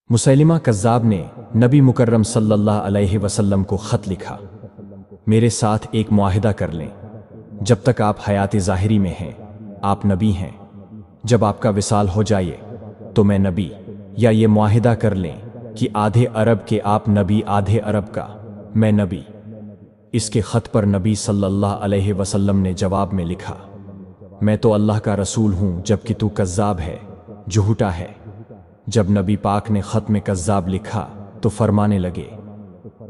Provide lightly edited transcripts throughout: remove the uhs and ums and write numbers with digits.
मुसैलिमा कज़्ज़ाब ने नबी मुकर्रम सल्लल्लाहु अलैहि वसल्लम को ख़त लिखा, मेरे साथ एक मुआहिदा कर लें। जब तक आप हयात ज़ाहिरी में हैं आप नबी हैं, जब आपका विसाल हो जाए तो मैं नबी। या ये मुआहिदा कर लें कि आधे अरब के आप नबी, आधे अरब का मैं नबी। इसके ख़त पर नबी सल्लल्लाहु अलैहि वसल्लम ने जवाब में लिखा, मैं तो अल्लाह का रसूल हूँ जबकि तू कज़्ज़ाब है, झूठा है। जब नबी पाक ने ख़त में कज़्ज़ाब लिखा तो फरमाने लगे,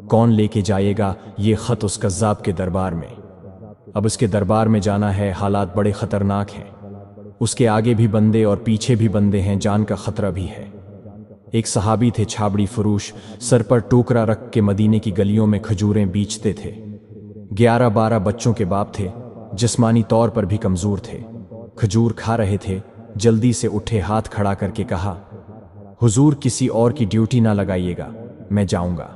कौन लेके जाएगा ये ख़त उस कज़्ज़ाब के दरबार में। अब उसके दरबार में जाना है, हालात बड़े ख़तरनाक हैं। उसके आगे भी बंदे और पीछे भी बंदे हैं, जान का ख़तरा भी है। एक सहाबी थे छाबड़ी फरोश, सर पर टोकरा रख के मदीने की गलियों में खजूरें बेचते थे। 11-12 बच्चों के बाप थे, जिस्मानी तौर पर भी कमज़ोर थे। खजूर खा रहे थे, जल्दी से उठे, हाथ खड़ा करके कहा, हुजूर किसी और की ड्यूटी ना लगाइएगा, मैं जाऊंगा।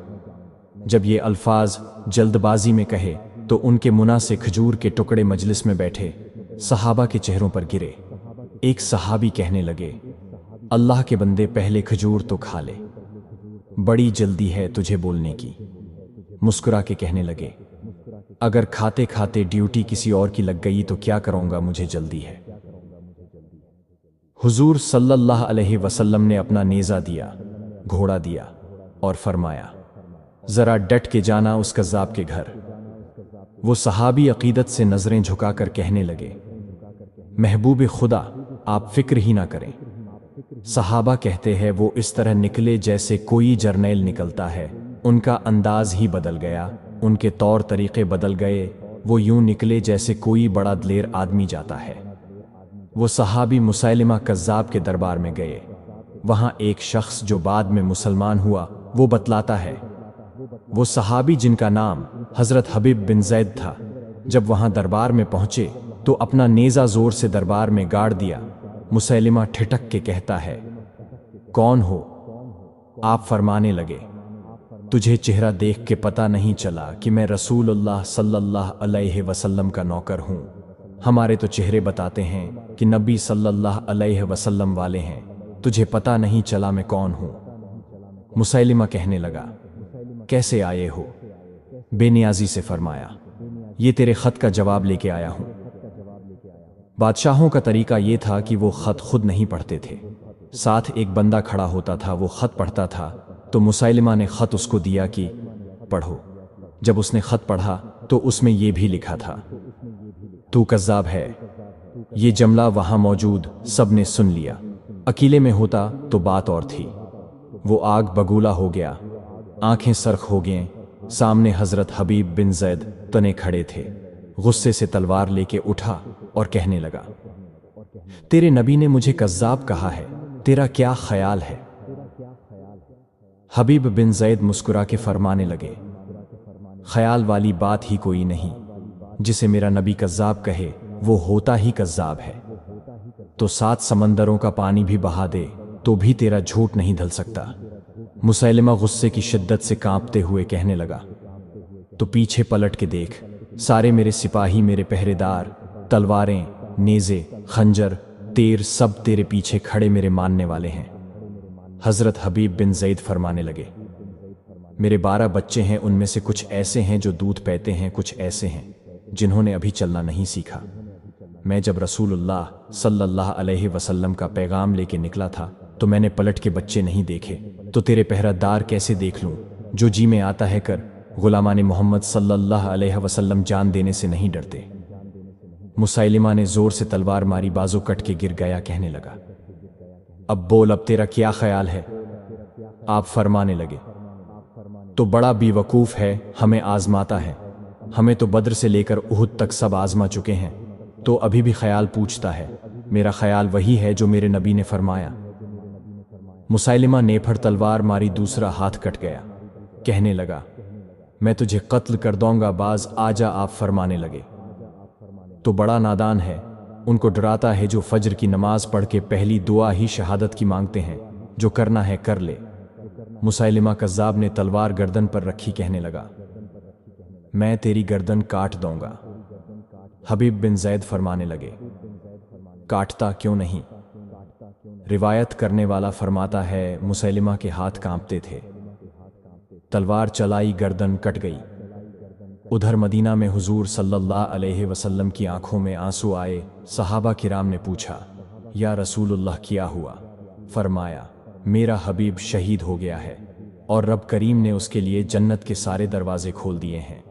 जब ये अल्फाज जल्दबाजी में कहे तो उनके मुना से खजूर के टुकड़े मजलिस में बैठे सहाबा के चेहरों पर गिरे। एक सहाबी कहने लगे, अल्लाह के बंदे पहले खजूर तो खा ले, बड़ी जल्दी है तुझे बोलने की। मुस्कुरा के कहने लगे, अगर खाते खाते ड्यूटी किसी और की लग गई तो क्या करूंगा, मुझे जल्दी है। हुजूर सल्लल्लाहु अलैहि वसल्लम ने अपना नेज़ा दिया, घोड़ा दिया और फरमाया, ज़रा डट के जाना उस कज़्ज़ाब के घर। वो सहाबी अकीदत से नज़रें झुकाकर कहने लगे, महबूब खुदा आप फिक्र ही ना करें। सहाबा कहते हैं वो इस तरह निकले जैसे कोई जर्नैल निकलता है। उनका अंदाज ही बदल गया, उनके तौर तरीके बदल गए। वो यूं निकले जैसे कोई बड़ा दिलेर आदमी जाता है। वो सहाबी मुसैलिमा कज़्ज़ाब के दरबार में गए। वहां एक शख्स जो बाद में मुसलमान हुआ वो बतलाता है, वो सहाबी जिनका नाम हज़रत हबीब बिन ज़ैद था, जब वहां दरबार में पहुंचे तो अपना नेज़ा ज़ोर से दरबार में गाड़ दिया। मुसैलिमा ठिठक के कहता है, कौन हो आप? फरमाने लगे, तुझे चेहरा देख के पता नहीं चला कि मैं रसूलुल्लाह सल्लल्लाहु अलैहि वसल्लम का नौकर हूँ। हमारे तो चेहरे बताते हैं कि नबी सल्लल्लाहु अलैहि वसल्लम वाले हैं, तुझे पता नहीं चला मैं कौन हूँ। मुसैलिमा कहने लगा, कैसे आए हो? बेनियाजी से फरमाया, ये तेरे ख़त का जवाब लेके आया हूँ। बादशाहों का तरीका ये था कि वो ख़त खुद नहीं पढ़ते थे, साथ एक बंदा खड़ा होता था, वो ख़त पढ़ता था। तो मुसैलिमा ने ख़त उसको दिया कि पढ़ो। जब उसने ख़त पढ़ा तो उसमें ये भी लिखा था, तू कज़्ज़ाब है। ये जुमला वहां मौजूद सब ने सुन लिया। अकेले में होता तो बात और थी। वो आग बगूला हो गया, आंखें सरख हो गईं। सामने हज़रत हबीब बिन ज़ैद तने खड़े थे। गुस्से से तलवार लेके उठा और कहने लगा, तेरे नबी ने मुझे कज़्ज़ाब कहा है, तेरा क्या ख्याल है? हबीब बिन ज़ैद मुस्कुरा के फरमाने लगे, ख्याल वाली बात ही कोई नहीं। जिसे मेरा नबी कज़्ज़ाब कहे वो होता ही कज़्ज़ाब है। तो 7 समंदरों का पानी भी बहा दे तो भी तेरा झूठ नहीं धल सकता। मुसैलिमा गुस्से की शिद्दत से कांपते हुए कहने लगा, तो पीछे पलट के देख, सारे मेरे सिपाही, मेरे पहरेदार, तलवारें, नेज़े, खंजर, तीर सब तेरे पीछे खड़े मेरे मानने वाले हैं। हज़रत हबीब बिन ज़ैद फरमाने लगे, मेरे 12 बच्चे हैं, उनमें से कुछ ऐसे हैं जो दूध पीते हैं, कुछ ऐसे हैं जिन्होंने अभी चलना नहीं सीखा। मैं जब रसूलुल्लाह सल्लल्लाहु अलैहि वसल्लम का पैगाम लेके निकला था तो मैंने पलट के बच्चे नहीं देखे, तो तेरे पहरादार कैसे देख लूं? जो जी में आता है कर, गुलामाने मोहम्मद सल्लल्लाहु अलैहि वसल्लम जान देने से नहीं डरते। मुसैलिमा ने जोर से तलवार मारी, बाजू कट के गिर गया। कहने लगा, अब बोल, अब तेरा क्या ख्याल है? आप फरमाने लगे, तो बड़ा बेवकूफ़ है, हमें आजमाता है। हमें तो बद्र से लेकर उहुद तक सब आजमा चुके हैं, तो अभी भी ख्याल पूछता है। मेरा ख्याल वही है जो मेरे नबी ने फरमाया। मुसैलिमा ने फिर तलवार मारी, दूसरा हाथ कट गया। कहने लगा, मैं तुझे कत्ल कर दूंगा, बाज आजा। आप फरमाने लगे, तो बड़ा नादान है, उनको डराता है जो फजर की नमाज पढ़ के पहली दुआ ही शहादत की मांगते हैं, जो करना है कर ले। मुसैलिमा कज़्ज़ाब ने तलवार गर्दन पर रखी, कहने लगा, मैं तेरी गर्दन काट दूंगा। हबीब बिन ज़ैद फरमाने लगे, काटता क्यों नहीं? روایت کرنے والا فرماتا ہے مسیلمہ کے ہاتھ کانپتے تھے، تلوار چلائی گردن کٹ گئی۔ ادھر مدینہ میں حضور صلی اللہ علیہ وسلم کی آنکھوں میں آنسو آئے۔ صحابہ کرام نے پوچھا، یا رسول اللہ کیا ہوا؟ فرمایا، میرا حبیب شہید ہو گیا ہے اور رب کریم نے اس کے لیے جنت کے سارے دروازے کھول دیے ہیں۔